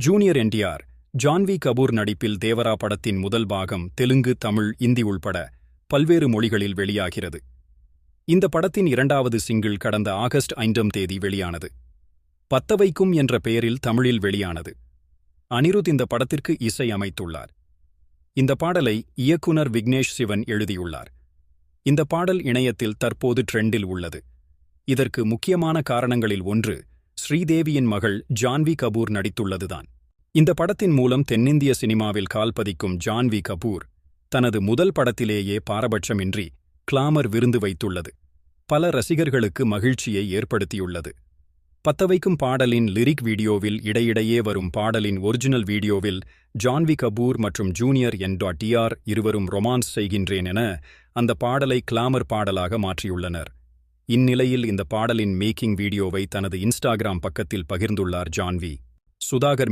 Junior NTR Janhvi Kapoor நடிப்பில் தேவரா படத்தின் முதல் பாகம் தெலுங்கு, தமிழ், இந்தி உள்பட பல்வேறு மொழிகளில் வெளியாகிறது. இந்த படத்தின் இரண்டாவது சிங்கிள் கடந்த ஆகஸ்ட் 5ஆம் தேதி வெளியானது. பத்தவைக்கும் என்ற பெயரில் தமிழில் வெளியானது. அனிருத் இந்த படத்திற்கு இசை அமைத்துள்ளார். இந்த பாடலை இயக்குனர் விக்னேஷ் சிவன் எழுதியுள்ளார். இந்த பாடல் இணையத்தில் தற்போது ட்ரெண்டில் உள்ளது. இதற்கு முக்கியமான காரணங்களில் ஒன்று ஸ்ரீதேவியின் மகள் ஜான்வி கபூர் நடித்துள்ளதுதான். இந்த படத்தின் மூலம் தென்னிந்திய சினிமாவில் கால்பதிக்கும் ஜான்வி கபூர் தனது முதல் படத்திலேயே பாரபட்சமின்றி கிளாமர் விருந்து வைத்துள்ளது. பல ரசிகர்களுக்கு மகிழ்ச்சியை ஏற்படுத்தியுள்ளது. பத்தவைக்கும் பாடலின் லிரிக் வீடியோவில் இடையிடையே வரும் பாடலின் ஒரிஜினல் வீடியோவில் ஜான்வி கபூர் மற்றும் ஜூனியர் என்டிஆர் இருவரும் ரொமான்ஸ் செய்கின்றேன் என அந்த பாடலை கிளாமர் பாடலாக மாற்றியுள்ளனர். இந்நிலையில் இந்த பாடலின் மேக்கிங் வீடியோவை தனது இன்ஸ்டாகிராம் பக்கத்தில் பகிர்ந்துள்ளார் ஜான்வி. சுதாகர்